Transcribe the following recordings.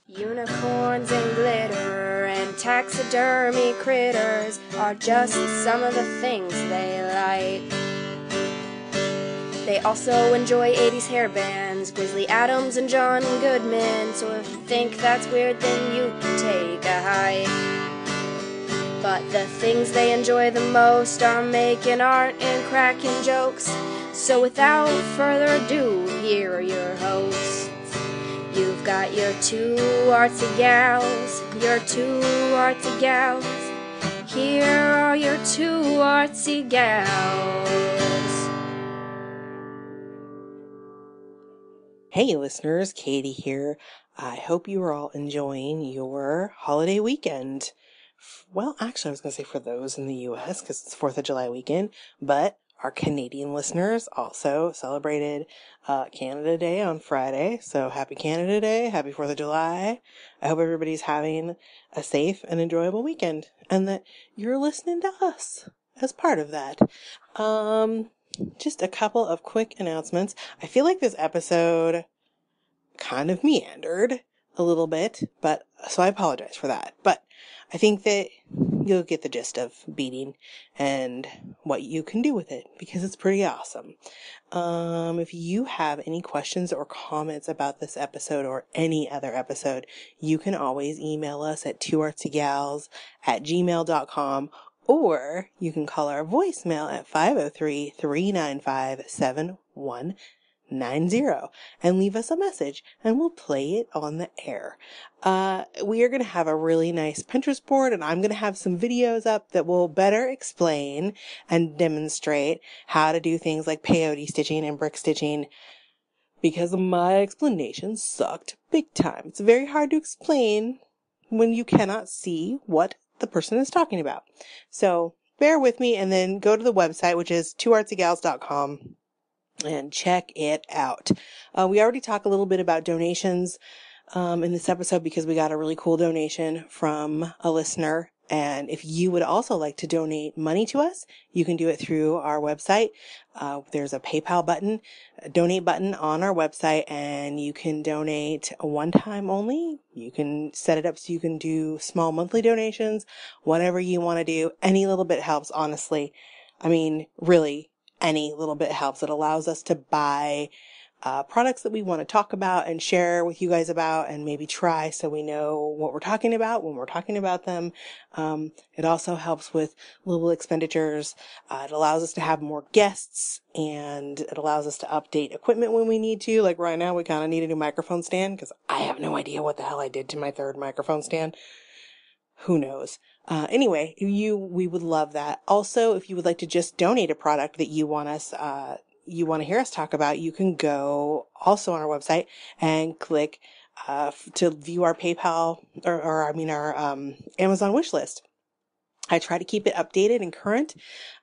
Unicorns and glitter and taxidermy critters are just some of the things they like. They also enjoy 80s hair bands, Grizzly Adams and John Goodman, so if you think that's weird then you can take a hike. But the things they enjoy the most are making art and cracking jokes, so without further ado, here are your hosts. You've got your two artsy gals, your two artsy gals. Here are your two artsy gals. Hey listeners, Katie here. I hope you are all enjoying your holiday weekend. Well, actually I was going to say for those in the US because it's 4th of July weekend, but our Canadian listeners also celebrated Canada Day on Friday. So happy Canada Day, happy 4th of July. I hope everybody's having a safe and enjoyable weekend and that you're listening to us as part of that. Just a couple of quick announcements. I feel like this episode kind of meandered a little bit, but so I apologize for that. But I think that you'll get the gist of Beading and what you can do with it because it's pretty awesome. If you have any questions or comments about this episode or any other episode, you can always email us at twoartsyGals@gmail.com, or you can call our voicemail at 503-395-7190 and leave us a message and we'll play it on the air. We are going to have a really nice Pinterest board and I'm going to have some videos up that will better explain and demonstrate how to do things like peyote stitching and brick stitching because my explanation sucked big time. It's very hard to explain when you cannot see what the person is talking about. So bear with me and then go to the website, which is twoartsygals.com. and check it out. We already talked a little bit about donations in this episode because we got a really cool donation from a listener. And if you would also like to donate money to us, you can do it through our website. There's a PayPal button, a donate button on our website, and you can donate one time only. You can set it up so you can do small monthly donations, whatever you want to do. Any little bit helps, honestly. I mean, really. Any little bit helps. It allows us to buy products that we want to talk about and share with you guys about and maybe try so we know what we're talking about when we're talking about them. It also helps with little expenditures. It allows us to have more guests and it allows us to update equipment when we need to. Like right now, we kind of need a new microphone stand because I have no idea what the hell I did to my third microphone stand. Who knows? Anyway, we would love that. Also, if you would like to just donate a product that you want to hear us talk about, you can go also on our website and click, to view our PayPal our Amazon wish list. I try to keep it updated and current,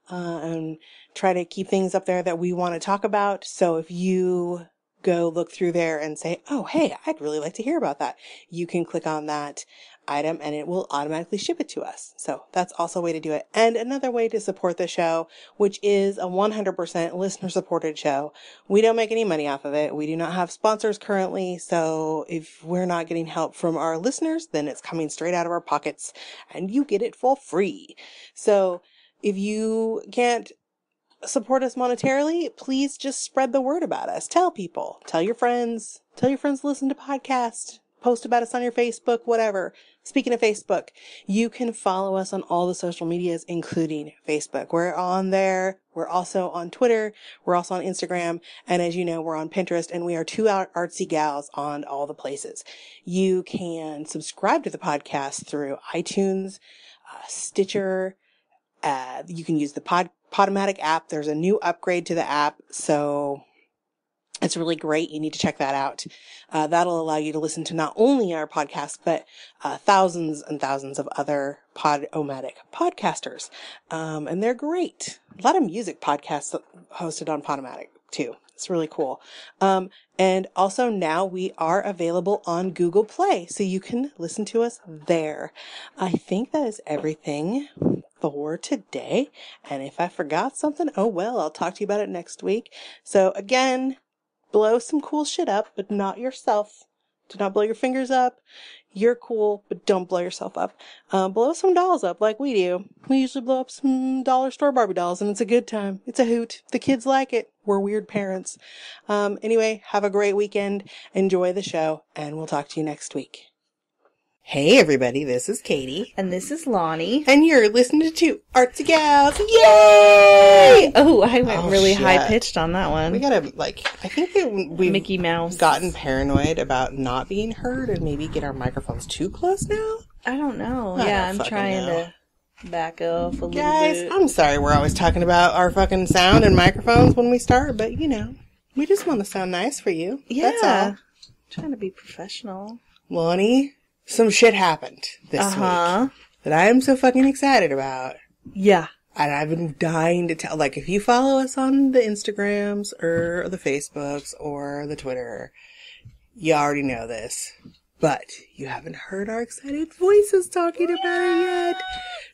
and try to keep things up there that we want to talk about. So if you go look through there and say, oh, hey, I'd really like to hear about that, you can click on that item and it will automatically ship it to us. So that's also a way to do it. And another way to support the show, which is a 100% listener supported show. We don't make any money off of it. We do not have sponsors currently. So if we're not getting help from our listeners, then it's coming straight out of our pockets and you get it for free. So if you can't support us monetarily, please just spread the word about us. Tell people, tell your friends listen to podcasts, post about us on your Facebook, whatever. Speaking of Facebook, you can follow us on all the social medias, including Facebook. We're on there. We're also on Twitter. We're also on Instagram. And as you know, we're on Pinterest and we are two artsy gals on all the places. You can subscribe to the podcast through iTunes, Stitcher. You can use the Podomatic app. There's a new upgrade to the app, so it's really great. You need to check that out. That'll allow you to listen to not only our podcast, but thousands and thousands of other Podomatic podcasters. And they're great. A lot of music podcasts hosted on Podomatic too. It's really cool. And also now we are available on Google Play, so you can listen to us there. I think that is everything for today. And if I forgot something, oh well, I'll talk to you about it next week. So again, blow some cool shit up, but not yourself. Do not blow your fingers up. You're cool, but don't blow yourself up. Blow some dolls up like we do. We usually blow up some dollar store Barbie dolls, and it's a good time. It's a hoot. The kids like it. We're weird parents. Anyway, have a great weekend. Enjoy the show, and we'll talk to you next week. Hey everybody, this is Katie. And this is Lonnie. And you're listening to Artsy Gals. Yay! Oh, I went really high-pitched on that one. We gotta, I think that we've Mickey Mouse. Gotten paranoid about not being heard and maybe get our microphones too close now? I don't know. I'm trying to back off a little Guys, bit. I'm sorry we're always talking about our fucking sound and microphones when we start, but, we just want to sound nice for you. Yeah. That's all. Trying to be professional. Lonnie, some shit happened this week that I am so fucking excited about. Yeah. And I've been dying to tell. If you follow us on the Instagrams or the Facebooks or the Twitter, you already know this. But you haven't heard our excited voices talking about it yet.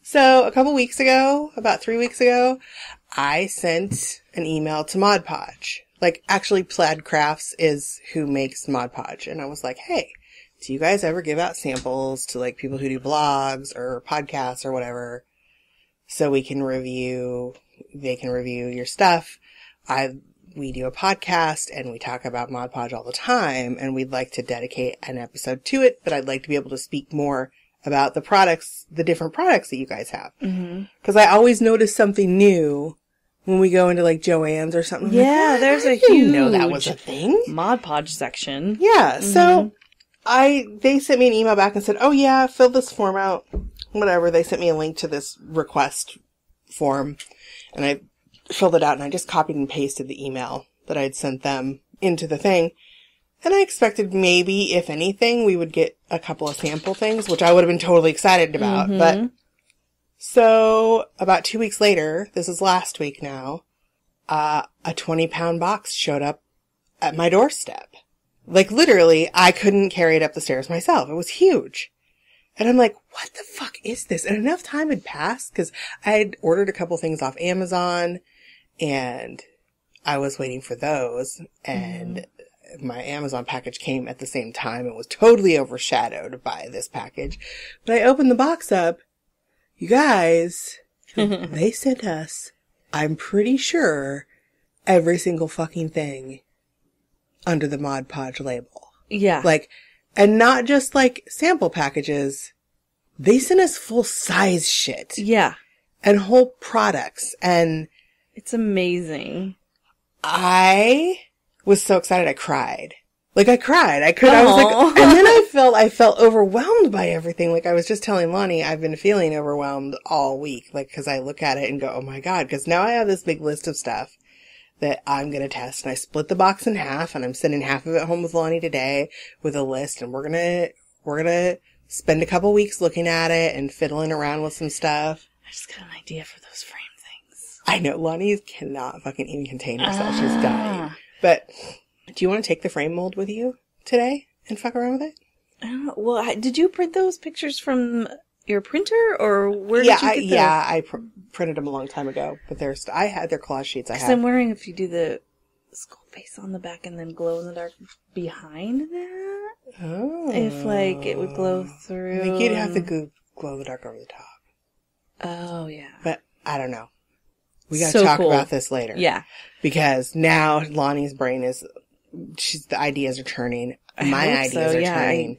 So a couple weeks ago, about 3 weeks ago, I sent an email to Mod Podge. Actually, Plaid Crafts is who makes Mod Podge. And I was like, hey, do you guys ever give out samples to people who do blogs or podcasts or whatever so they can review your stuff? We do a podcast and we talk about Mod Podge all the time, and we'd like to dedicate an episode to it, but I'd like to be able to speak more about the different products that you guys have. Mm-hmm. 'Cause I always notice something new when we go into Joann's or something. Yeah, there's a huge huge know that was a thing. Mod Podge section. Yeah, so they sent me an email back and said, oh yeah, fill this form out. Whatever. They sent me a link to this request form, and I filled it out, and I just copied and pasted the email that I'd sent them into the thing. And I expected maybe, if anything, we would get a couple of sample things, which I would have been totally excited about. Mm-hmm. But so about 2 weeks later, this is last week now, a 20-pound box showed up at my doorstep. Literally, I couldn't carry it up the stairs myself. It was huge. And I'm like, what the fuck is this? And enough time had passed because I had ordered a couple things off Amazon and I was waiting for those. And my Amazon package came at the same time. It was totally overshadowed by this package. But I opened the box up. You guys, they sent us, I'm pretty sure, every single fucking thing under the Mod Podge label. Yeah. And not just sample packages. They sent us full size shit. Yeah. And whole products. And it's amazing. I was so excited I cried. I cried. I could. I was and then I felt overwhelmed by everything. I was just telling Lonnie, I've been feeling overwhelmed all week. Cause I look at it and go, oh my God. Cause now I have this big list of stuff that I'm going to test. And I split the box in half, and I'm sending half of it home with Lonnie today with a list. And we're going to spend a couple weeks looking at it and fiddling around with some stuff. I just got an idea for those frame things. I know. Lonnie cannot fucking even contain herself. She's dying. But do you want to take the frame mold with you today and fuck around with it? I don't know. Well, did you print those pictures from your printer, or where did you get those? Yeah, I printed them a long time ago, but I had their collage sheets. Because I'm wondering if you do the skull face on the back and then glow in the dark behind that. Oh. If it would glow through. I think you'd have to glow in the dark over the top. Oh yeah. But I don't know. We gotta talk about this later. Yeah. Because now Lonnie's brain the ideas are turning. My ideas are turning.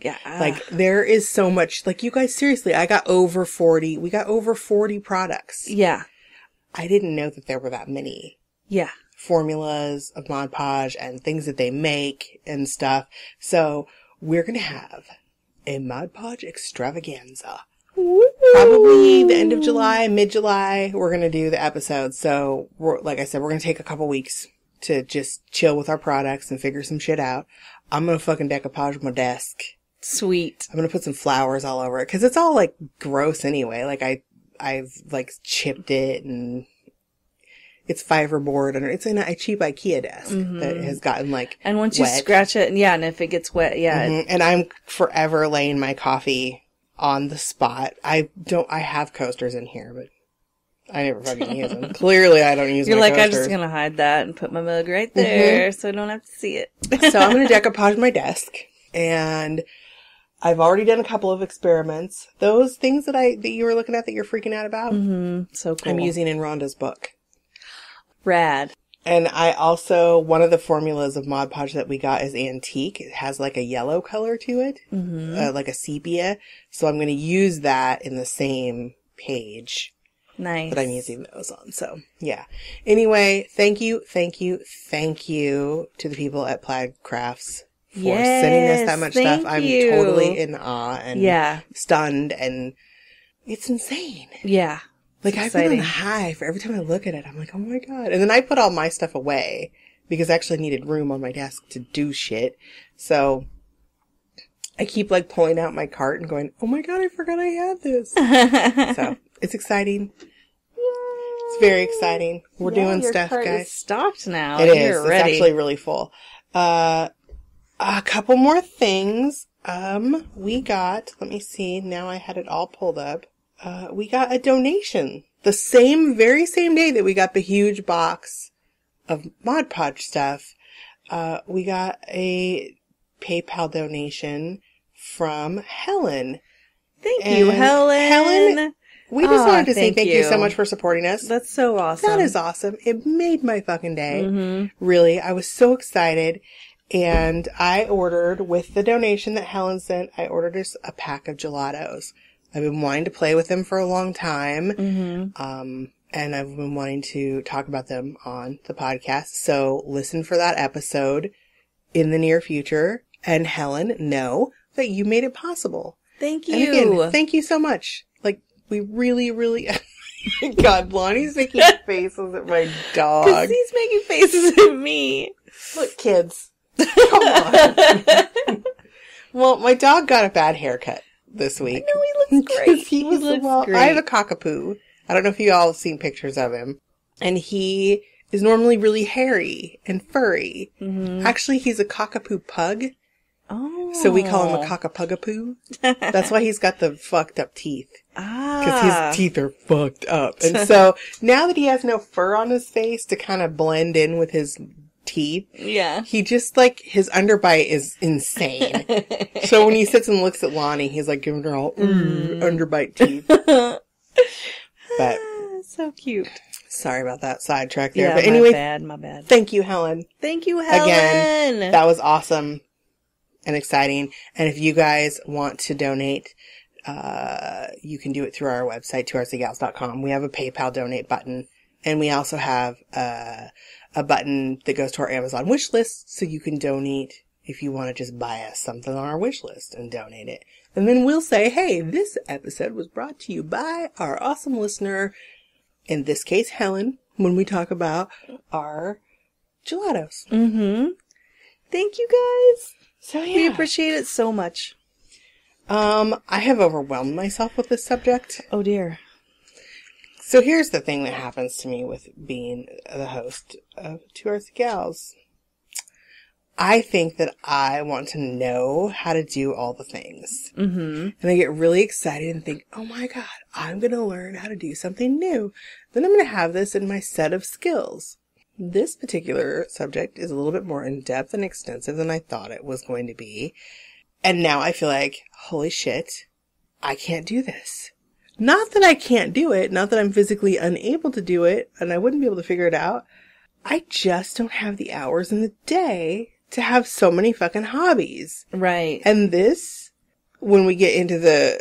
There is so much, you guys, seriously, we got over 40 products. Yeah. I didn't know that there were that many. Yeah. Formulas of Mod Podge and things that they make and stuff. So we're going to have a Mod Podge extravaganza. Woo! Probably the end of July, mid-July, we're going to do the episode. So like I said, we're going to take a couple weeks to just chill with our products and figure some shit out. I'm going to fucking decoupage my desk. Sweet. I'm going to put some flowers all over it. Cause it's all gross anyway. I've chipped it, and it's fiberboard under. It's a cheap IKEA desk that has gotten and once you wet. scratch it, and if it gets wet, and I'm forever laying my coffee on the spot. I have coasters in here, but I never fucking use them. Clearly, I don't use You're my like, coasters. I'm just gonna hide that and put my mug right there so I don't have to see it. So I'm gonna decoupage my desk. And I've already done a couple of experiments. Those things that you were looking at that you're freaking out about, So cool. I'm using in Rhonda's book. Rad. And I also, one of the formulas of Mod Podge that we got is antique. It has like a yellow color to it, like a sepia. So I'm going to use that in the same page Nice. that I'm using those on. So yeah. Anyway, thank you to the people at Plaid Crafts for sending us that much stuff. I'm totally in awe and stunned, and it's insane. Yeah. Like, I've been on the high for every time I look at it. I'm like, oh my God. And then I put all my stuff away because I actually needed room on my desk to do shit. So I keep like pulling out my cart and going, oh my God, I forgot I had this. So it's exciting. It's very exciting. We're doing your stuff, cart guys. is stocked now. It is. You're It's ready. actually really full. A couple more things. We got, let me see. Now I had it all pulled up. We got a donation the very same day that we got the huge box of Mod Podge stuff. We got a PayPal donation from Helen. Thank you, Helen. Helen, we just wanted to say thank you so much for supporting us. That's so awesome. That is awesome. It made my fucking day. Really. I was so excited. And I ordered, with the donation that Helen sent, I ordered us a pack of gelatos. I've been wanting to play with them for a long time. And I've been wanting to talk about them on the podcast. So listen for that episode in the near future. And Helen, know that you made it possible. Thank you. And again, thank you so much. Like, we really, really... God, Lonnie's making faces at my dog. Because he's making faces at me. Look, kids. Come on. Well, my dog got a bad haircut this week. No, he looks great. He looks great. I have a cockapoo. I don't know if you all have seen pictures of him. And he is normally really hairy and furry. Actually, he's a cockapoo pug. Oh. So we call him a cockapugapoo. That's why he's got the fucked up teeth. Because his teeth are fucked up. And so now that he has no fur on his face to kind of blend in with his teeth. Yeah. He just like, his underbite is insane. So when he sits and looks at Lonnie, he's like giving her all underbite teeth. But so cute. Sorry about that sidetrack there. Yeah, but anyway, my bad. thank you, Helen. Thank you, Helen. Again, that was awesome and exciting. And if you guys want to donate, you can do it through our website, tworsygals.com. We have a PayPal donate button. And we also have a button that goes to our Amazon wish list, so you can donate if you want to just buy us something on our wish list and donate it. And then we'll say, hey, this episode was brought to you by our awesome listener, in this case, Helen, when we talk about our gelatos. Thank you, guys. So yeah. We appreciate it so much. I have overwhelmed myself with this subject. Oh, dear. So here's the thing that happens to me with being the host of Two Earthy Gals. I think that I want to know how to do all the things. And I get really excited and think, oh my God, I'm going to learn how to do something new. Then I'm going to have this in my set of skills. This particular subject is a little bit more in-depth and extensive than I thought it was going to be. And now I feel like, holy shit, I can't do this. Not that I can't do it, not that I'm physically unable to do it, and I wouldn't be able to figure it out. I just don't have the hours in the day to have so many fucking hobbies. Right. And this, when we get into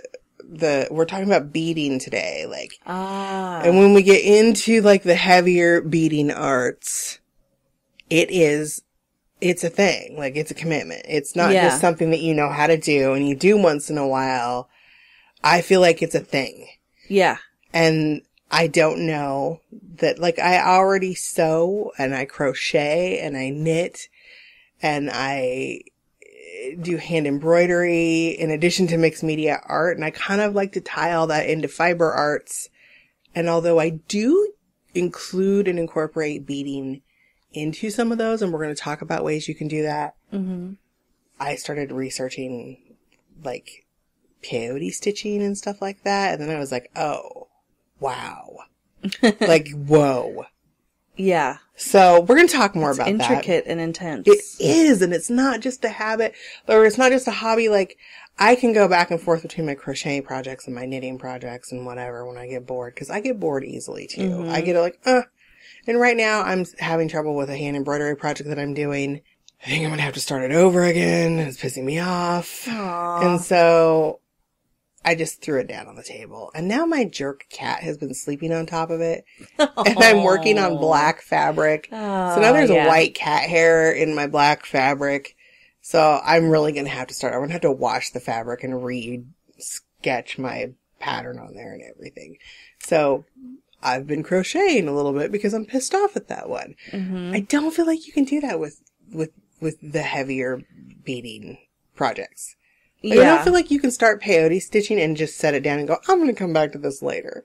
we're talking about beading today, like, and when we get into like the heavier beading arts, it's a thing. Like, it's a commitment. It's not just something that you know how to do and you do once in a while. I feel like it's a thing. Yeah. And I don't know that, like, I already sew and I crochet and I knit and I do hand embroidery in addition to mixed media art. And I kind of like to tie all that into fiber arts. And although I do include and incorporate beading into some of those, and we're going to talk about ways you can do that, I started researching, like, peyote stitching and stuff like that. And then I was like, oh, wow. Like, whoa. Yeah. So we're going to talk more about Intricate that. and intense. It is, and it's not just a habit, or it's not just a hobby. Like, I can go back and forth between my crochet projects and my knitting projects and whatever when I get bored, because I get bored easily too. Mm-hmm. I get like, And right now I'm having trouble with a hand embroidery project that I'm doing. I think I'm going to have to start it over again. It's pissing me off. Aww. And so I just threw it down on the table. And now my jerk cat has been sleeping on top of it. And I'm working on black fabric. So now there's a white cat hair in my black fabric. So I'm really going to have to start. I'm going to have to wash the fabric and re-sketch my pattern on there and everything. So I've been crocheting a little bit because I'm pissed off at that one. Mm-hmm. I don't feel like you can do that with the heavier beading projects. Like, I don't feel like you can start peyote stitching and just set it down and go, I'm going to come back to this later.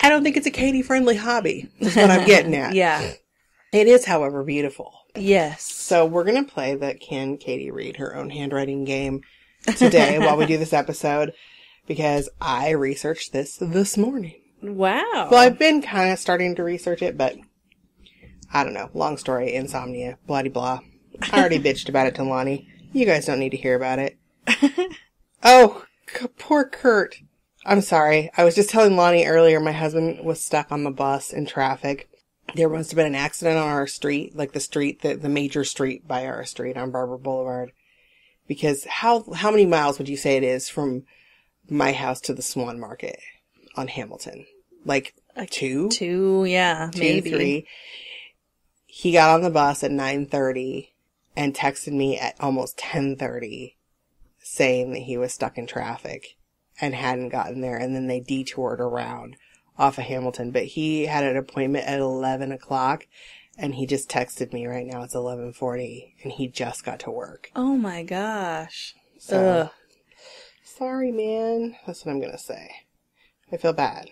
I don't think it's a Katie-friendly hobby, is what I'm getting at. Yeah. It is, however, beautiful. Yes. So we're going to play the Can Katie Read Her Own Handwriting game today while we do this episode, because I researched this morning. Wow. Well, I've been kind of starting to research it, but I don't know. Long story, insomnia, blah-de-blah. I already bitched about it to Lonnie. You guys don't need to hear about it. Oh, poor Kurt. I'm sorry. I was just telling Lonnie earlier, my husband was stuck on the bus in traffic. There must have been an accident on our street, like the major street by our street on Barber Boulevard. Because how many miles would you say it is from my house to the Swan Market on Hamilton? Like 2? 2, yeah, 2, maybe. 3. He got on the bus at 9:30 and texted me at almost 10:30 saying that he was stuck in traffic and hadn't gotten there. And then they detoured around off of Hamilton. But he had an appointment at 11 o'clock and he just texted me right now. It's 11:40 and he just got to work. Oh my gosh. So, sorry, man. That's what I'm going to say. I feel bad.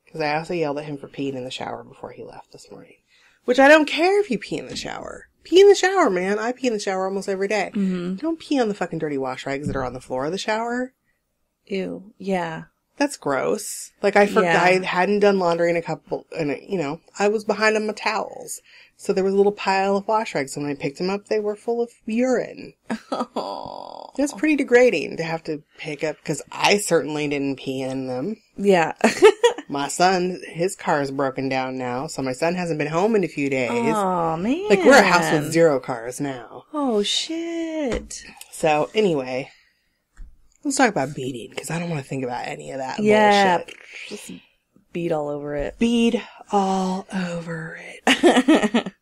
Because I also yelled at him for peeing in the shower before he left this morning. Which I don't care if you pee in the shower. Pee in the shower, man. I pee in the shower almost every day. Mm-hmm. Don't pee on the fucking dirty wash rags that are on the floor of the shower. Ew. Yeah. That's gross. Like, I forgot, I hadn't done laundry in I was behind on my towels. So there was a little pile of wash rags. When I picked them up, they were full of urine. Oh. It's pretty degrading to have to pick up, because I certainly didn't pee in them. Yeah. My son, his car is broken down now, so my son hasn't been home in a few days. Oh, man. Like, we're a house with 0 cars now. Oh, shit. So, anyway, let's talk about beading, because I don't want to think about any of that bullshit. Just bead all over it. Bead all over it.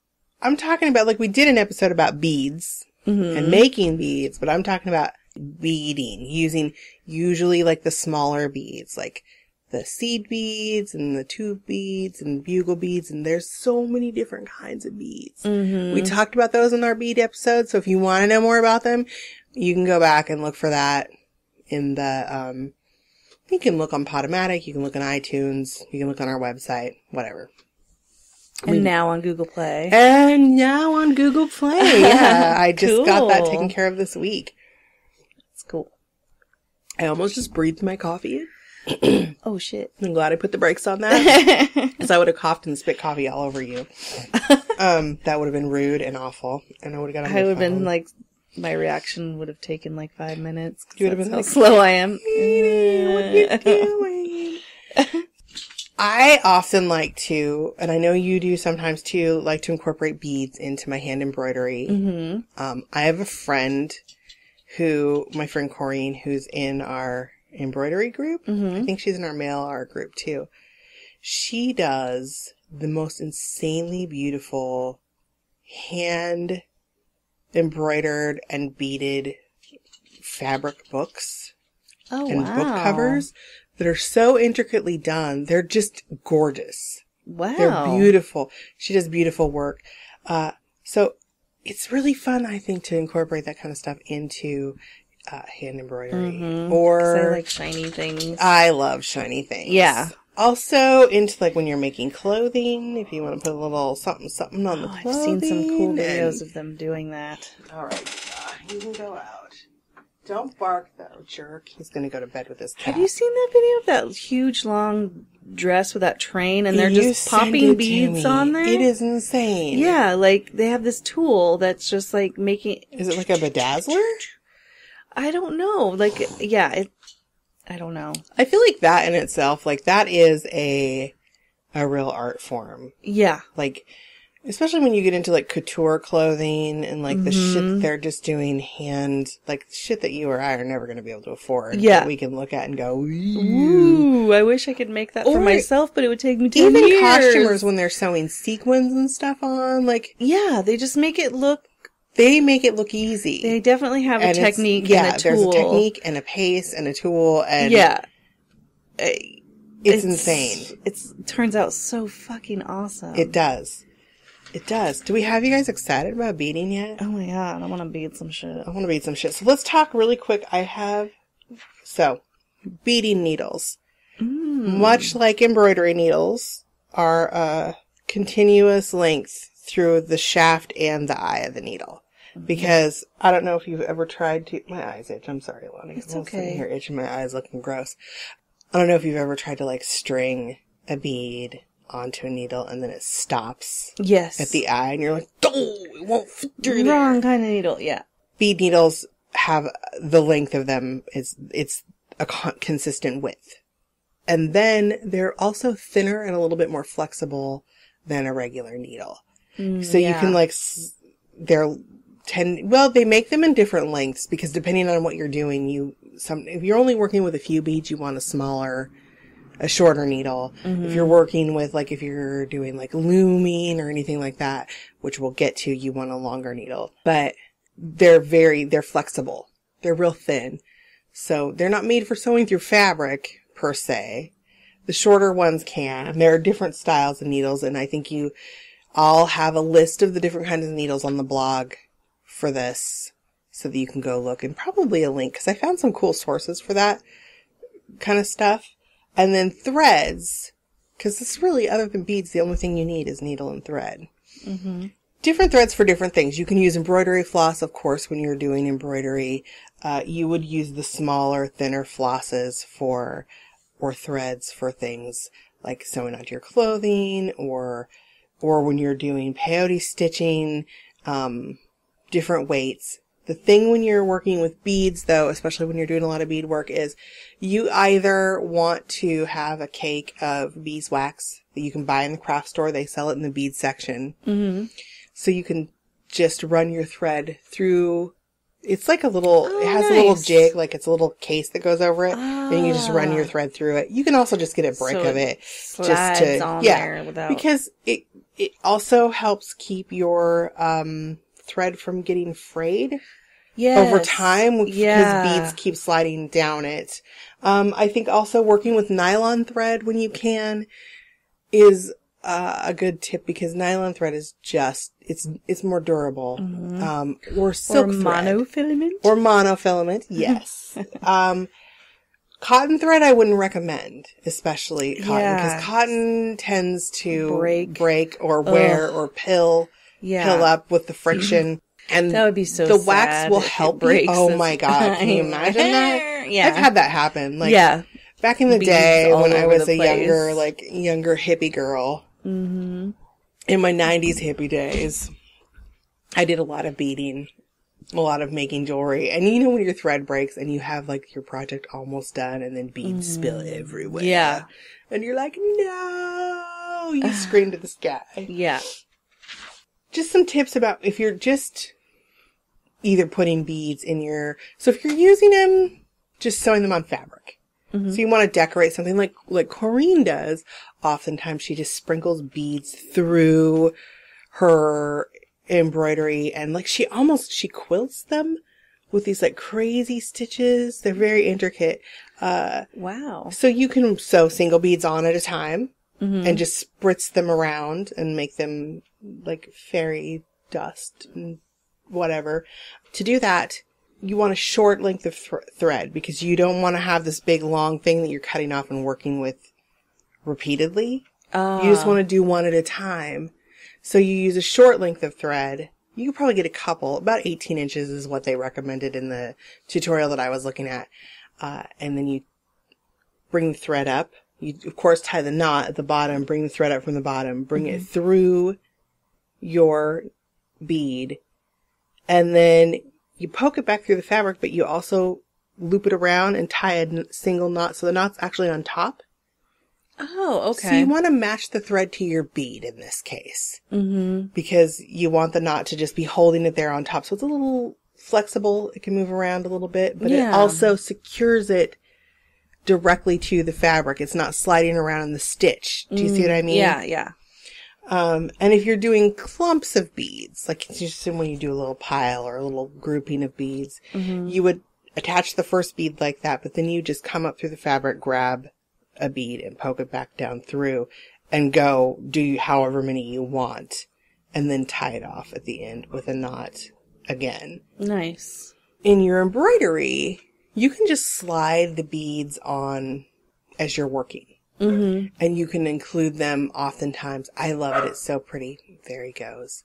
I'm talking about, like, we did an episode about beads and making beads, but I'm talking about beading, using usually, like, the smaller beads, like the seed beads and the tube beads and bugle beads, and there's so many different kinds of beads. Mm-hmm. We talked about those in our bead episode, so if you want to know more about them, you can go back and look for that in the, you can look on Podomatic, you can look on iTunes, you can look on our website, whatever. And now on Google Play. And now on Google Play, yeah. I just got that taken care of this week. That's cool. I almost just breathed my coffee in. Oh, shit. I'm glad I put the brakes on that. Because I would have coughed and spit coffee all over you. That would have been rude and awful. And I would have got on I would have been like, my reaction would have taken like 5 minutes. You would have been how like, slow I am. What are you doing? I often like to, and I know you do sometimes too, like to incorporate beads into my hand embroidery. Mm-hmm. I have a friend my friend Corrine, who's in our embroidery group. Mm-hmm. I think she's in our mail art group too. She does the most insanely beautiful hand embroidered and beaded fabric books and book covers that are so intricately done. They're just gorgeous. Wow. They're beautiful. She does beautiful work. So it's really fun, I think, to incorporate that kind of stuff into hand embroidery. Mm-hmm. Or I like shiny things. I love shiny things. Yeah. Also into like when you're making clothing, if you want to put a little something on the clothing. I've seen some cool videos of them doing that. All right, you can go out. Don't bark, though, jerk. He's going to go to bed with his cat. Have you seen that video of that huge long dress with that train and they're just sent popping it to beads me. on there? It is insane. Yeah, like they have this tool that's just like making... Is it like a bedazzler? I don't know. Like, yeah, I don't know. I feel like that in itself, like that is a real art form. Yeah. Like, especially when you get into like couture clothing and like the shit that they're just doing like shit that you or I are never going to be able to afford. Yeah. That we can look at and go, Ooh, I wish I could make that for Or myself, but it would take me 10 even years. costumers when they're sewing sequins and stuff on, like, Yeah, they just make it look... they make it look easy. They definitely have a And it's- technique yeah, and a tool. there's a technique and a pace and a tool and Yeah. it's insane. It turns out so fucking awesome. It does. It does. Do we have you guys excited about beading yet? Oh my god, I want to bead some shit. I want to bead some shit. So let's talk really quick. Beading needles. Much like embroidery needles are a continuous length through the shaft and the eye of the needle. Because I don't know if you've ever tried to... My eyes itch. I'm sorry, Lonnie. It's I'm okay. sitting here itching. My eyes looking gross. I don't know if you've ever tried to like string a bead onto a needle and then it stops Yes. at the eye and you're like, oh, it won't fit through there. Wrong kind of needle, yeah. Bead needles have the length of them. It's a consistent width. And then they're also thinner and a little bit more flexible than a regular needle. So you can like, they make them in different lengths because depending on what you're doing, if you're only working with a few beads, you want a shorter needle. If you're working with, like, if you're doing like looming or anything like that, which we'll get to, you want a longer needle. But they're flexible. They're real thin. So they're not made for sewing through fabric per se. The shorter ones can. There are different styles of needles, and I think I'll have a list of the different kinds of needles on the blog for this so that you can go look, and probably a link because I found some cool sources for that kind of stuff. And then threads, because it's really, other than beads, the only thing you need is needle and thread. Mm-hmm. Different threads for different things. You can use embroidery floss, of course, when you're doing embroidery. You would use the smaller, thinner flosses or threads for things like sewing onto your clothing or when you're doing peyote stitching, different weights. The thing when you're working with beads, though, especially when you're doing a lot of bead work, is you either want to have a cake of beeswax that you can buy in the craft store. They sell it in the bead section. Mm-hmm. So you can just run your thread through. It's like it has a little jig, like it's a little case that goes over it. And you just run your thread through it. You can also just get a brick of it. Because it also helps keep your thread from getting frayed over time because beads keep sliding down it. I think also working with nylon thread when you can is a good tip because nylon thread is just it's more durable. Or silk thread. Monofilament, yes. Cotton thread I wouldn't recommend, especially cotton, because cotton tends to break or wear or pill up with the friction. And that would be so the sad wax will help you. Oh my god, can you imagine that? Yeah. I've had that happen. Like, back in the day when I was a younger hippie girl, in my 90s hippie days, I did a lot of beading, a lot of making jewelry. And you know when your thread breaks and you have like your project almost done and then beads spill everywhere. Yeah. And you're like, no! You scream to the sky. Yeah. Just some tips about if you're just either putting beads in so if you're using them, just sewing them on fabric. So you want to decorate something like Corinne does. Oftentimes she just sprinkles beads through her embroidery and like she quilts them with these like crazy stitches. They're very intricate. Wow. So you can sew single beads on at a time and just spritz them around and make them like fairy dust and whatever. To do that, you want a short length of thread because you don't want to have this big long thing that you're cutting off and working with repeatedly. You just want to do one at a time. So you use a short length of thread. You could probably get a couple. About 18 inches is what they recommended in the tutorial that I was looking at. And then you bring the thread up. You, of course, tie the knot at the bottom, bring the thread up from the bottom, bring it through your bead, and then you poke it back through the fabric, but you also loop it around and tie a single knot, so the knot's actually on top. Oh, okay. So you want to match the thread to your bead in this case. Mm-hmm. Because you want the knot to just be holding it there on top. So it's a little flexible. It can move around a little bit, but it also secures it directly to the fabric. It's not sliding around in the stitch. Do you see what I mean? Yeah, yeah. And if you're doing clumps of beads, like just when you do a little pile or a little grouping of beads, you would attach the first bead like that, but then you just come up through the fabric, grab a bead and poke it back down through and go do however many you want, and then tie it off at the end with a knot again. Nice. In your embroidery, you can just slide the beads on as you're working. Mm-hmm. And you can include them oftentimes. I love it. It's so pretty. There he goes.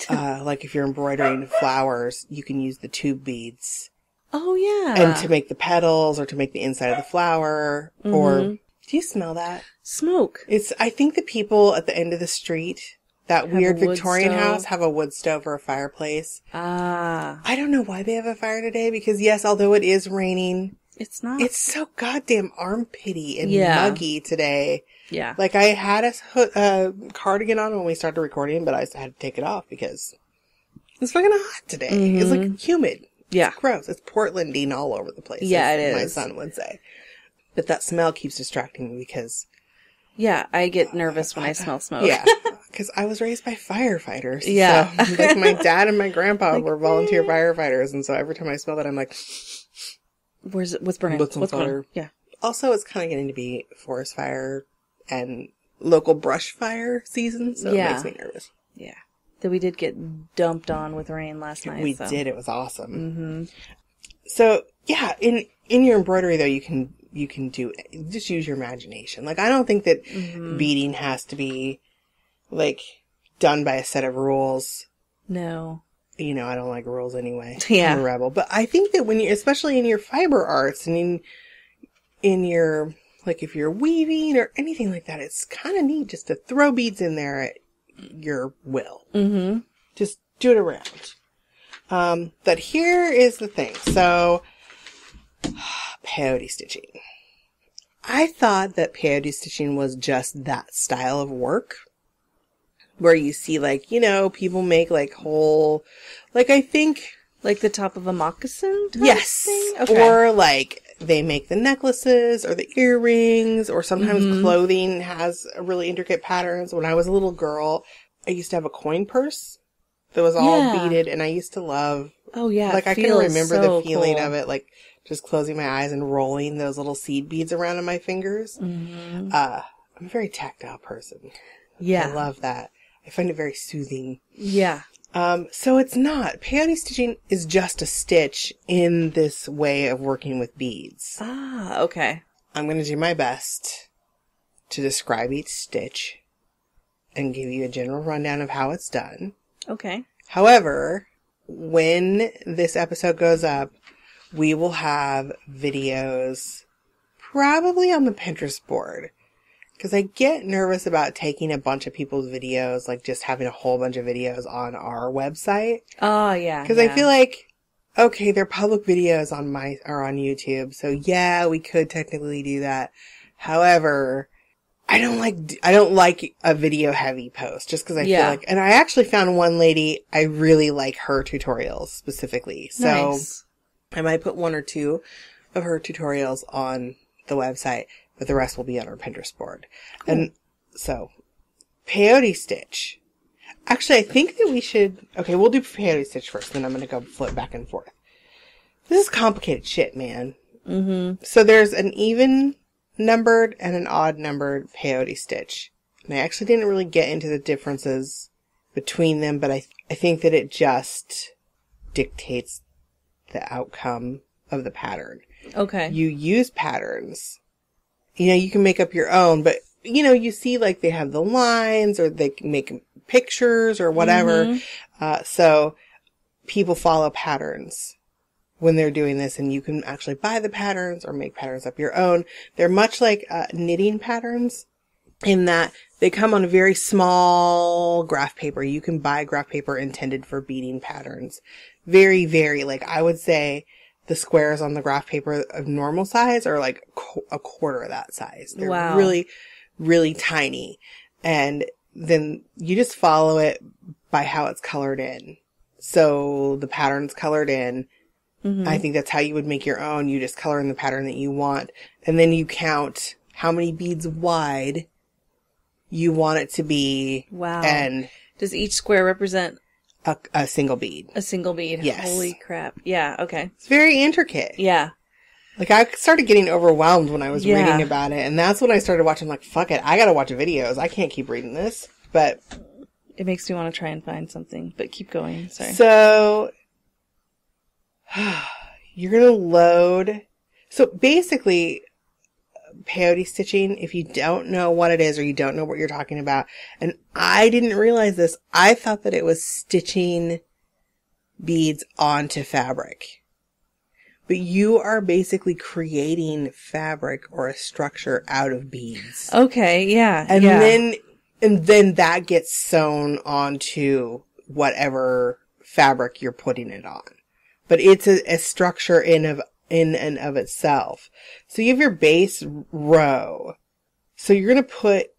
Like if you're embroidering flowers, you can use the tube beads. Oh, yeah. And to make the petals or to make the inside of the flower. Or, do you smell that? Smoke. I think the people at the end of the street, that Have weird a wood Victorian stove. house, have a wood stove or a fireplace. Ah. I don't know why they have a fire today, because yes, although it is raining, It's not. it's so goddamn armpity and Yeah. muggy today. Yeah. Like, I had a cardigan on when we started recording, but I had to take it off because it's fucking hot today. It's like humid. Yeah. It's gross. It's Portlanding all over the place. Yeah, as it my is. son would say. But that smell keeps distracting me because... Yeah, I get nervous when I smell smoke. Yeah. Because I was raised by firefighters. Yeah. So, like, my dad and my grandpa were volunteer firefighters, and so every time I smell that, I'm like... What's burning? What's on fire? burning? Yeah. Also, it's kind of getting to be forest fire and local brush fire season, so Yeah. it makes me nervous. Yeah. That we did get dumped on with rain last night. We so. did. It was awesome. Mm-hmm. So, yeah, in your embroidery, though, you can do, just use your imagination. Like, I don't think that beading has to be, like, done by a set of rules. No. You know, I don't like rules anyway. Yeah. I'm a rebel. But I think that when you, especially in your fiber arts and in your, like, if you're weaving or anything like that, it's kind of neat just to throw beads in there at your will. Mm-hmm. Just do it around. But here is the thing. So, peyote stitching. I thought that peyote stitching was just that style of work. Where you see, like, you know, people make, like, whole, like, I think... Like the top of a moccasin type Yes. thing? Okay. Or, like, they make the necklaces or the earrings, or sometimes clothing has really intricate patterns. When I was a little girl, I used to have a coin purse that was all beaded, and I used to love... Oh, yeah. Like, I can feels remember so the feeling cool. of it, like, just closing my eyes and rolling those little seed beads around in my fingers. Mm-hmm. I'm a very tactile person. Yeah. I love that. I find it very soothing. Yeah. So it's not. Peyote stitching is just a stitch in this way of working with beads. Ah, okay. I'm going to do my best to describe each stitch and give you a general rundown of how it's done. Okay. However, when this episode goes up, we will have videos probably on the Pinterest board. Because I get nervous about taking a bunch of people's videos, like just having a whole bunch of videos on our website. Oh, yeah. Because I feel like, okay, they're public videos on on YouTube. So yeah, we could technically do that. However, I don't like a video heavy post just because I feel like, and I actually found one lady, I really like her tutorials specifically. So Nice. I might put one or two of her tutorials on the website, but the rest will be on our Pinterest board. Cool. And so, peyote stitch. Actually, I think that we should... Okay, we'll do peyote stitch first, then I'm going to go flip back and forth. This is complicated shit, man. Mm-hmm. So there's an even numbered and an odd numbered peyote stitch. And I actually didn't really get into the differences between them, but I think that it just dictates the outcome of the pattern. Okay. You use patterns. You know, you can make up your own, but, you know, you see like they have the lines or they make pictures or whatever. So people follow patterns when they're doing this, and you can actually buy the patterns or make patterns up your own. They're much like knitting patterns in that they come on a very small graph paper. You can buy graph paper intended for beading patterns. Very, very, like I would say the squares on the graph paper of normal size are like a quarter of that size. They're really, really tiny. And then you just follow it by how it's colored in. So the pattern's colored in. I think that's how you would make your own. You just color in the pattern that you want. And then you count how many beads wide you want it to be. Wow. And does each square represent a single bead? A single bead. Yes. Holy crap. Yeah. Okay. It's very intricate. Yeah. Like I started getting overwhelmed when I was reading about it. And that's when I started watching, like, fuck it. I gotta watch videos. I can't keep reading this. But it makes me want to try and find something, but keep going. Sorry. So you're going to load. So basically, peyote stitching, if you don't know what it is or you don't know what you're talking about, and I didn't realize this, I thought that it was stitching beads onto fabric. But you are basically creating fabric or a structure out of beads. Okay, yeah. And then that gets sewn onto whatever fabric you're putting it on. But it's a structure in and of itself. So you have your base row. So you're going to put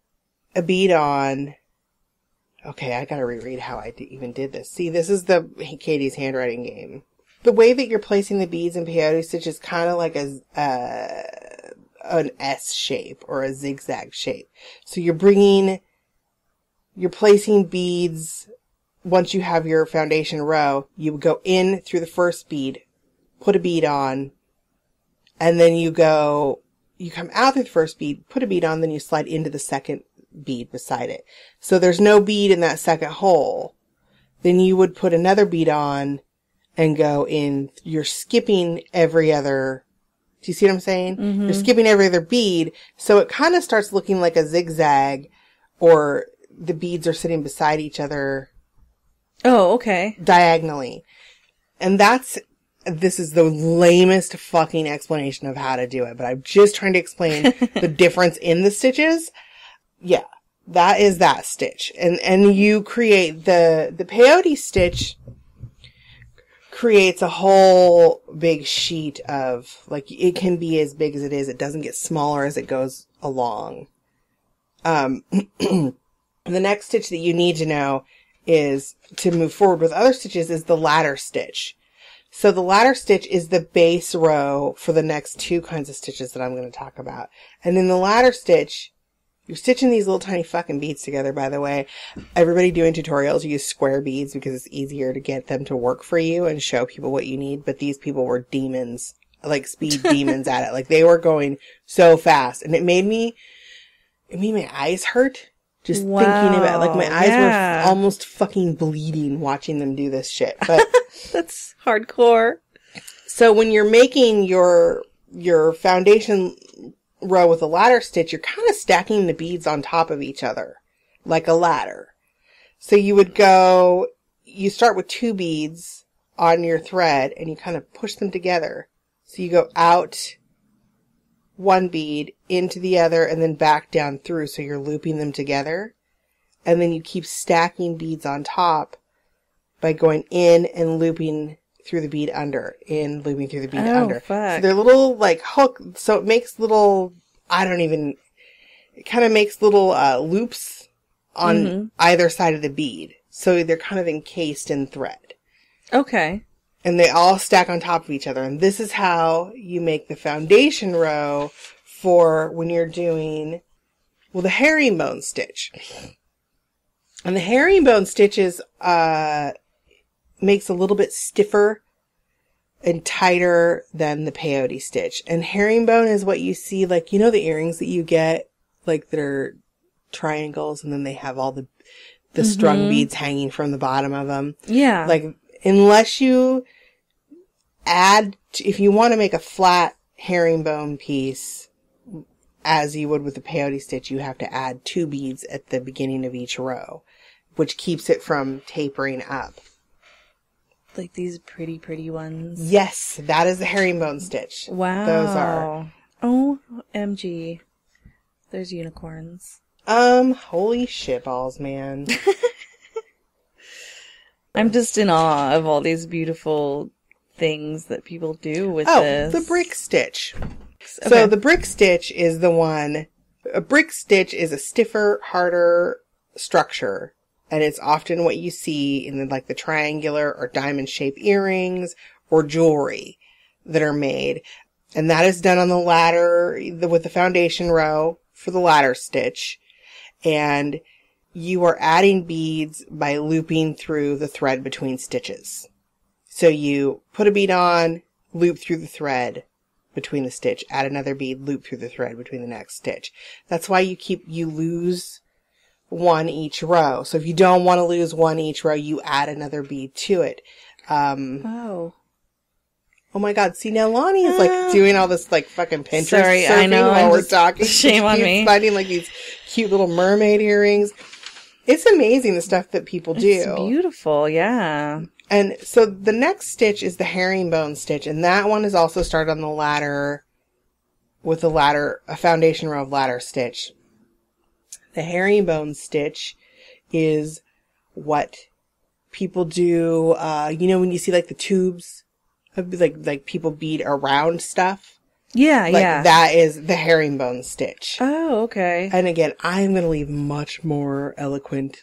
a bead on. Okay, I got to reread how I even did this. See, this is the Katie's handwriting game. The way that you're placing the beads in peyote stitch is kind of like an S shape or a zigzag shape. So you're placing beads. Once you have your foundation row, you would go in through the first bead, put a bead on, and then you come out through the first bead, put a bead on, then you slide into the second bead beside it. So there's no bead in that second hole. Then you would put another bead on and go in. You're skipping every other. Do you see what I'm saying? Mm-hmm. You're skipping every other bead. So it kind of starts looking like a zigzag, or the beads are sitting beside each other. Oh, okay. Diagonally. And this is the lamest fucking explanation of how to do it, but I'm just trying to explain the difference in the stitches. Yeah. That is that stitch. And you create the peyote stitch creates a whole big sheet of, like, it can be as big as it is. It doesn't get smaller as it goes along. The next stitch that you need to know is to move forward with other stitches is the ladder stitch. So the ladder stitch is the base row for the next two kinds of stitches that I'm going to talk about. And in the ladder stitch, you're stitching these little tiny fucking beads together, by the way. Everybody doing tutorials use square beads because it's easier to get them to work for you and show people what you need. But these people were demons, like speed demons at it. Like they were going so fast, and it made my eyes hurt. Just thinking about it. Like, my eyes were almost fucking bleeding watching them do this shit. But that's hardcore. So when you're making your foundation row with a ladder stitch, you're kind of stacking the beads on top of each other, like a ladder. So you start with 2 beads on your thread, and you kind of push them together. So you go out 1 bead into the other and then back down through, so you're looping them together, and then you keep stacking beads on top by going in and looping through the bead under, looping through the bead under. Fuck. So they're little like hook, so it makes little, it kind of makes little loops on either side of the bead, so they're kind of encased in thread. Okay. And they all stack on top of each other. And this is how you make the foundation row for when you're doing, the herringbone stitch. And the herringbone stitches, makes a little bit stiffer and tighter than the peyote stitch. And herringbone is what you see, like, the earrings that you get, like, that are triangles, and then they have all the strung beads hanging from the bottom of them. Yeah. Like, unless you if you want to make a flat herringbone piece, as you would with the peyote stitch, you have to add 2 beads at the beginning of each row. which keeps it from tapering up. Like these pretty, pretty ones. Yes, that is the herringbone stitch. Wow. Those are. OMG. There's unicorns. Holy shitballs, man. I'm just in awe of all these beautiful things that people do with this. Oh, the brick stitch. Okay. So the brick stitch is the one. A brick stitch is a stiffer, harder structure, and it's often what you see in the triangular or diamond-shaped earrings or jewelry that are made. And that is done on the ladder with the foundation row for the ladder stitch. And you are adding beads by looping through the thread between stitches. So you put a bead on, loop through the thread between the stitch, add another bead, loop through the thread between the next stitch. That's why you lose one each row. So if you don't want to lose one each row, you add another bead to it. Oh my God. See, now Lonnie is doing all this fucking Pinterest Sorry, surfing I know, while I'm we're just- talking. shame on She's me. finding these cute little mermaid earrings. It's amazing the stuff that people do. It's beautiful, yeah. And so the next stitch is the herringbone stitch, and that one is also started on the ladder with a foundation row of ladder stitch. The herringbone stitch is what people do, when you see the tubes of people bead around stuff. Yeah, yeah. That is the herringbone stitch. Oh, okay. And again, I'm going to leave much more eloquent.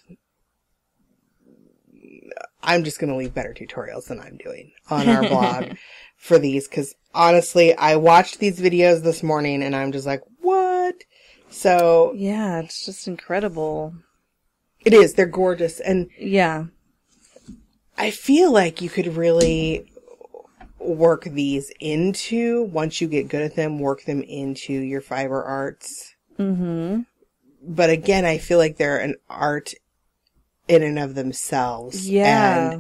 I'm just going to leave better tutorials than I'm doing on our blog for these. Because honestly, I watched these videos this morning and I'm just like, what? So. Yeah, it's just incredible. It is. They're gorgeous. And yeah. I feel like you could really work these into, once you get good at them, work them into your fiber arts. Mm-hmm. But again, I feel like they're an art in and of themselves. Yeah.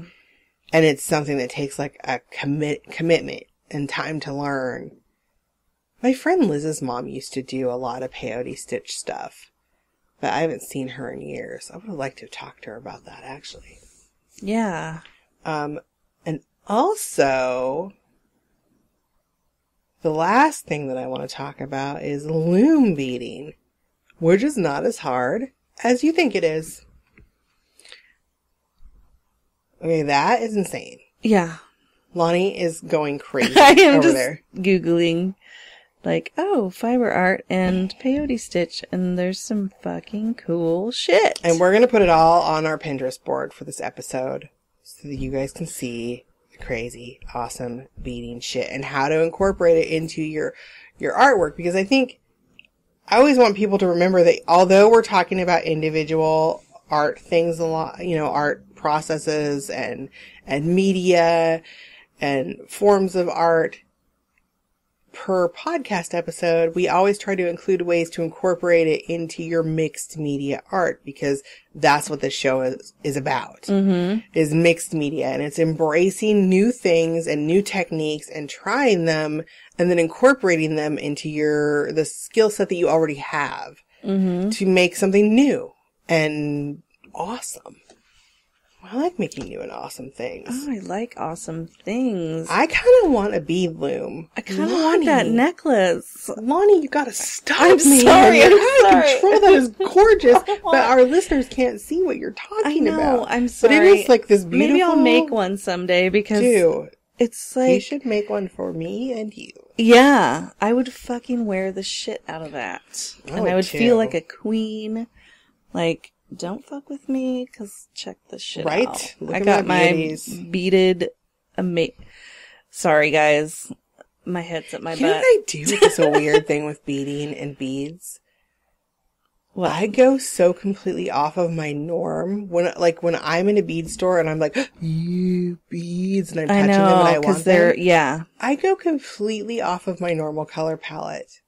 And it's something that takes a commitment and time to learn. My friend Liz's mom used to do a lot of peyote stitch stuff, but I haven't seen her in years. I would like to talk to her about that, actually. Yeah. And also, the last thing that I want to talk about is loom beading, which is not as hard as you think it is. Okay, that is insane. Yeah. Lonnie is going crazy I am over just there. Googling, fiber art and peyote stitch, and there's some fucking cool shit. And we're going to put it all on our Pinterest board for this episode so that you guys can see the crazy, awesome beading shit and how to incorporate it into your artwork. Because I always want people to remember that although we're talking about individual art things a lot, art processes and media and forms of art per podcast episode, we always try to include ways to incorporate it into your mixed media art, because that's what this show is about, is mixed media. And it's embracing new things and new techniques and trying them and then incorporating them into the skill set that you already have to make something new and awesome. I like making new and awesome things. Oh, I like awesome things. I kind of want a bead loom. I kind of want that necklace. Lonnie, you gotta stop I'm me. sorry, You're I'm out of sorry. control. That is gorgeous. But our listeners can't see what you're talking I know, about. I'm sorry. But it is this beautiful. Maybe I'll make one someday because it's you should make one for me and you. Yeah, I would fucking wear the shit out of that. And I would feel like a queen. Don't fuck with me, because check this shit out. Right? Look I at got my my beauties. beaded... Sorry, guys. My head's at my You know butt. what I do? It's a weird thing with beading and beads. What? I go so completely off of my norm when I'm in a bead store and I'm like, you beads, and I'm touching them and I want them. Yeah. I go completely off of my normal color palette.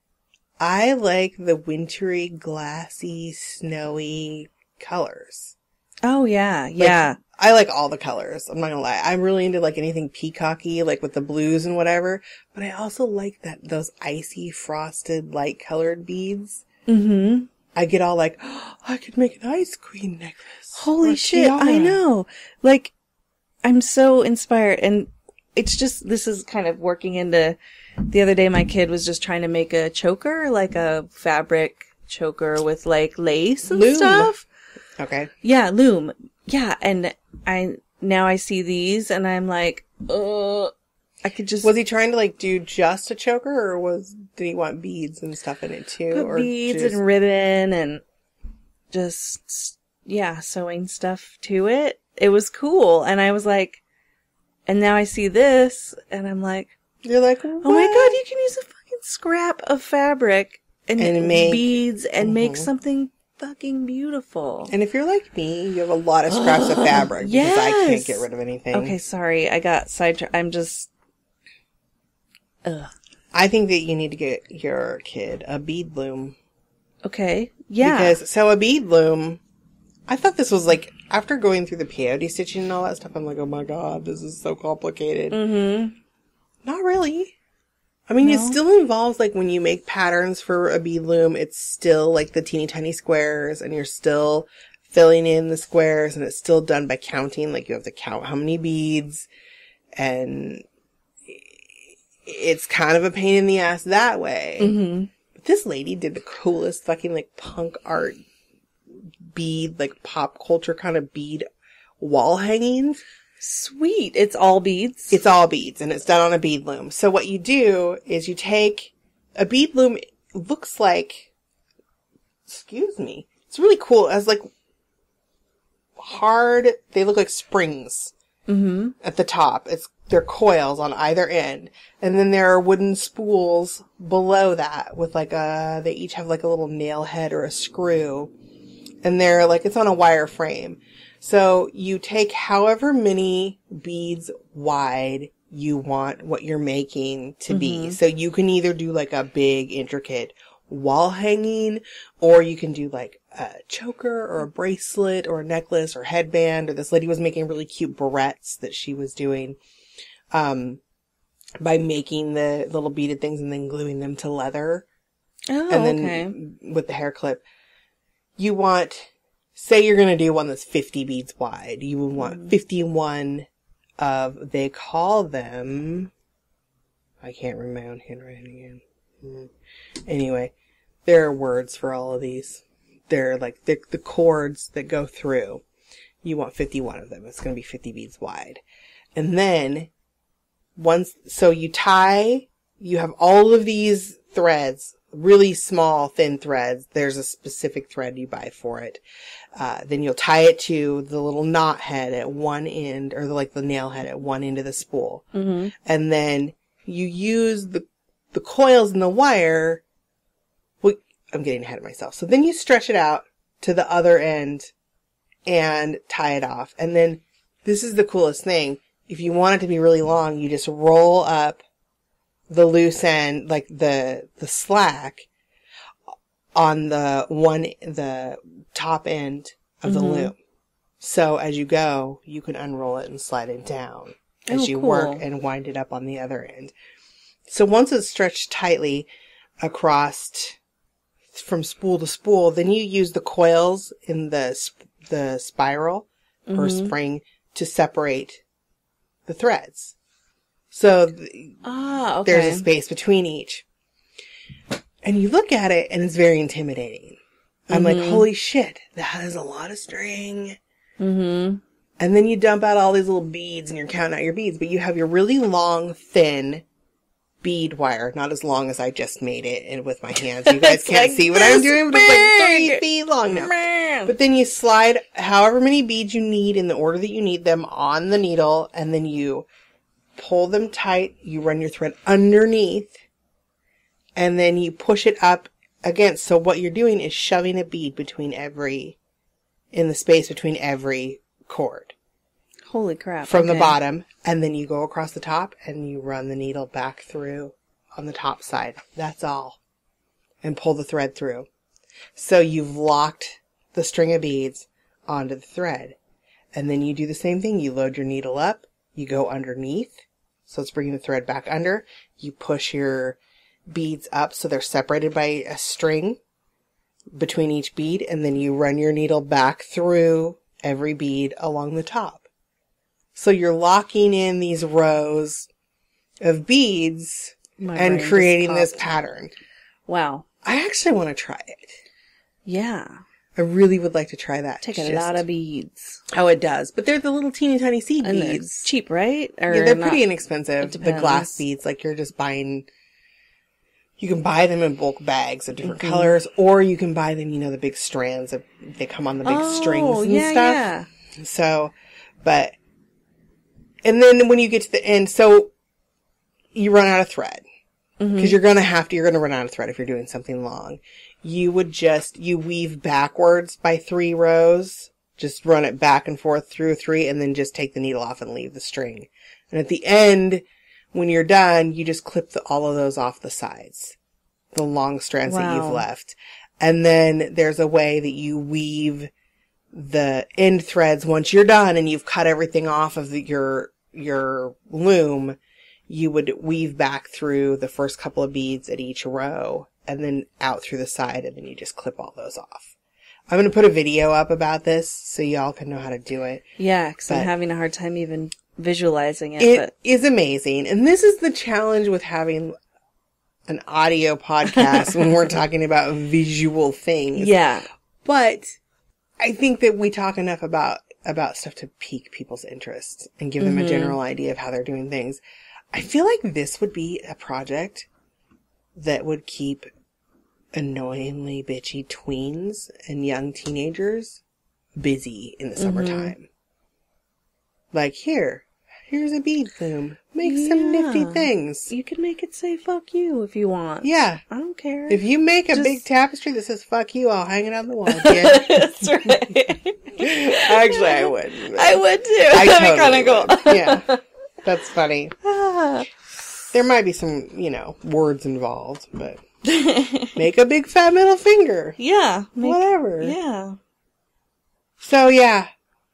I like the wintry, glassy, snowy colors. Oh, yeah. Yeah. I like all the colors. I'm not gonna lie. I'm really into anything peacocky, with the blues and whatever. But I also like those icy, frosted, light colored beads. Mm-hmm. I get all like, oh, I could make an ice queen necklace. Holy shit, I know. Like, I'm so inspired. And it's just, this is kind of working into, the other day my kid was just trying to make a choker, like a fabric choker with like lace and stuff. Okay. Yeah, loom. Yeah, and now I see these and I'm like, I could just... Was he trying to like do just a choker, or did he want beads and stuff in it too? Put beads and ribbon and just, yeah, sewing stuff to it. It was cool. And I was like, and now I see this and I'm like, you're like, what? Oh my God, you can use a fucking scrap of fabric and make beads and make something fucking beautiful. And if you're like me, you have a lot of scraps of fabric because I can't get rid of anything. Okay, sorry. I got sidetracked. I'm just... I think that you need to get your kid a bead loom. Okay, yeah. Because, a bead loom, I thought this was like, after going through the peyote stitching and all that stuff, I'm like, oh my God, this is so complicated. Mm-hmm. Not really. I mean, It still involves, like, when you make patterns for a bead loom, it's still, like, the teeny tiny squares, and you're still filling in the squares, and it's still done by counting. Like, you have to count how many beads, and it's kind of a pain in the ass that way. Mm-hmm. But this lady did the coolest fucking, like, punk art bead, like, pop culture kind of bead wall hangings. Sweet. It's all beads? It's all beads, and it's done on a bead loom. So what you do is you take a bead loom, looks like, excuse me, it's really cool. It has like they look like springs at the top. They're coils on either end. And then there are wooden spools below that with like they each have like a little nail head or a screw. And they're like, it's on a wire frame. So you take however many beads wide you want what you're making to be. So you can either do like a big intricate wall hanging, or you can do like a choker or a bracelet or a necklace or headband, or this lady was making really cute barrettes that she was doing, by making the little beaded things and then gluing them to leather. Oh, and then with the hair clip, say you're going to do one that's 50 beads wide. You would want 51 they call them, I can't read my own handwriting again. Anyway, there are words for all of these. They're like the cords that go through. You want 51 of them. It's going to be 50 beads wide. And then you have all of these threads, really small, thin threads. There's a specific thread you buy for it. Then you'll tie it to the little knot head at one end, or like the nail head at one end of the spool. Mm-hmm. And then you use the coils and the wire. Well, I'm getting ahead of myself. So then you stretch it out to the other end and tie it off. And then this is the coolest thing. If you want it to be really long, you just roll up the loose end, like the slack, on the top end of the loom. So as you go, you can unroll it and slide it down as you work and wind it up on the other end. So once it's stretched tightly across from spool to spool, then you use the coils in the spiral or spring to separate the threads. So there's a space between each. And you look at it and it's very intimidating. I'm like, holy shit, that is a lot of string. Mm-hmm. And then you dump out all these little beads and you're counting out your beads, but you have your really long, thin bead wire, not as long as I just made it and with my hands. You guys can't like see what I'm doing, but it's like 3 feet long now. Man. But then you slide however many beads you need in the order that you need them on the needle, and then you pull them tight, you run your thread underneath, and then you push it up against. So what you're doing is shoving a bead in the space between every cord. Holy crap. From the bottom, and then you go across the top and you run the needle back through on the top side. That's all. And pull the thread through. So you've locked the string of beads onto the thread. And then you do the same thing. You load your needle up, you go underneath, so it's bringing the thread back under. You push your beads up so they're separated by a string. between each bead, and then you run your needle back through every bead along the top. So you're locking in these rows of beads and creating this pattern. Wow. I actually want to try it. Yeah. I really would like to try that. Take a lot of beads. Oh, it does. But they're the little teeny tiny seed And beads. they're cheap, right? Or Yeah, they're pretty inexpensive. It The depends. glass beads, like you're just buying, you can buy them in bulk bags of different colors, or you can buy them, you know, the big strands of, they come on the big strings and stuff. Yeah. So, but, and then when you get to the end, so you run out of thread. Because you're going to run out of thread if you're doing something long. You weave backwards by 3 rows, just run it back and forth through 3, and then just take the needle off and leave the string. And at the end, when you're done, you just clip all of those off the sides, the long strands that you've left. And then there's a way that you weave the end threads once you're done and you've cut everything off of your loom. You would weave back through the first couple of beads at each row and then out through the side, and then you just clip all those off. I'm going to put a video up about this so y'all can know how to do it. Yeah, because I'm having a hard time even visualizing it. It is amazing. And this is the challenge with having an audio podcast when we're talking about visual things. Yeah. But I think that we talk enough about stuff to pique people's interest and give them a general idea of how they're doing things. I feel like this would be a project that would keep annoyingly bitchy tweens and young teenagers busy in the summertime. Like, here's a bead loom. Make some nifty things. You can make it say fuck you if you want. Yeah. I don't care. If you make a big tapestry that says fuck you, I'll hang it on the wall. Yeah. That's right. Actually, I would. I would too. I That'd totally be kind of would. cool. Yeah. That's funny. There might be some, words involved, but make a big fat middle finger. Yeah. Whatever. Yeah. So, yeah,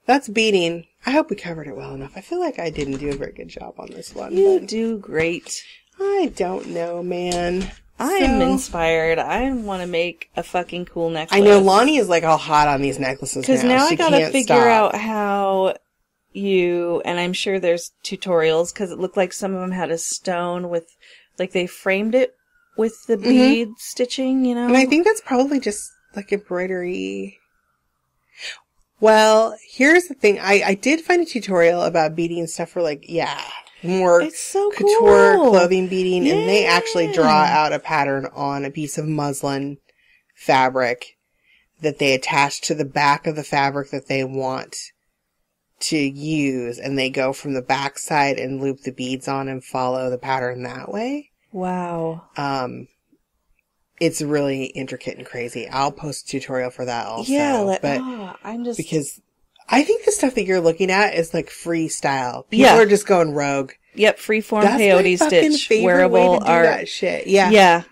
that's beading. I hope we covered it well enough. I feel like I didn't do a very good job on this one. You do great. I don't know, man. I'm inspired. I want to make a fucking cool necklace. I know Lonnie is like all hot on these necklaces now. Because now I gotta can't figure stop. out how and I'm sure there's tutorials, because it looked like some of them had a stone with, like, they framed it with the bead stitching, And I think that's probably just like embroidery. Well, here's the thing. I did find a tutorial about beading stuff for more It's so couture cool. clothing beading, and they actually draw Yeah. out a pattern on a piece of muslin fabric that they attach to the back of the fabric that they want to use, and they go from the back side and loop the beads on and follow the pattern that way. Wow. It's really intricate and crazy. I'll post a tutorial for that also. Yeah, because I think the stuff that you're looking at is like freestyle. People are just going rogue. Yep, freeform That's peyote my fucking stitch, favorite wearable way to do art. that shit. Yeah. Yeah.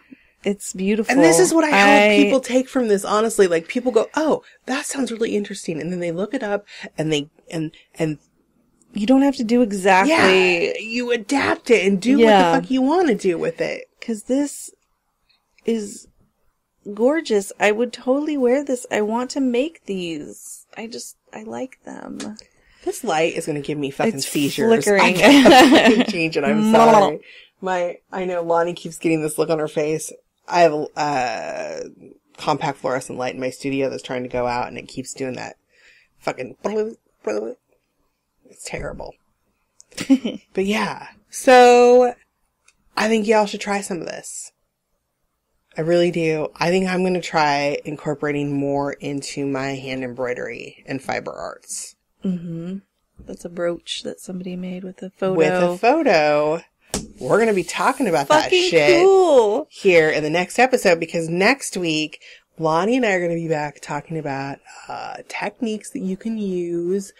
It's beautiful. And this is what I hope people take from this, honestly. Like, people go, oh, that sounds really interesting. And then they look it up and and you don't have to do exactly. you adapt it and do what the fuck you want to do with it. 'Cause this is gorgeous. I would totally wear this. I want to make these. I like them. This light is going to give me fucking It's seizures. flickering. I gotta change it. I'm sorry. I know Lonnie keeps getting this look on her face. I have a compact fluorescent light in my studio that's trying to go out, and it keeps doing that fucking. It's terrible. But yeah. So, I think y'all should try some of this. I really do. I think I'm going to try incorporating more into my hand embroidery and fiber arts. Mm-hmm. That's a brooch that somebody made with a photo. With a photo. We're going to be talking about that Fucking shit cool. here in the next episode, because next week, Lonnie and I are going to be back talking about techniques that you can use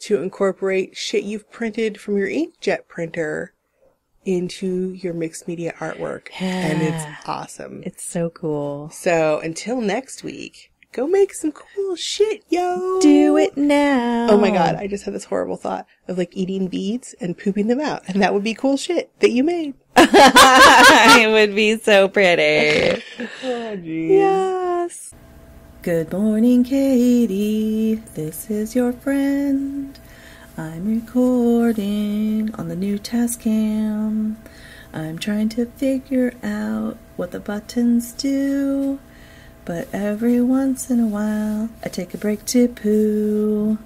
to incorporate shit you've printed from your inkjet printer into your mixed media artwork. And it's awesome. It's so cool. So until next week, go make some cool shit, yo. Do it now. Oh my God. I just had this horrible thought of like eating beads and pooping them out. And that would be cool shit that you made. It would be so pretty. Oh, geez. Yes. Good morning, Katie. This is your friend. I'm recording on the new Tascam. I'm trying to figure out what the buttons do, but every once in a while I take a break to poo.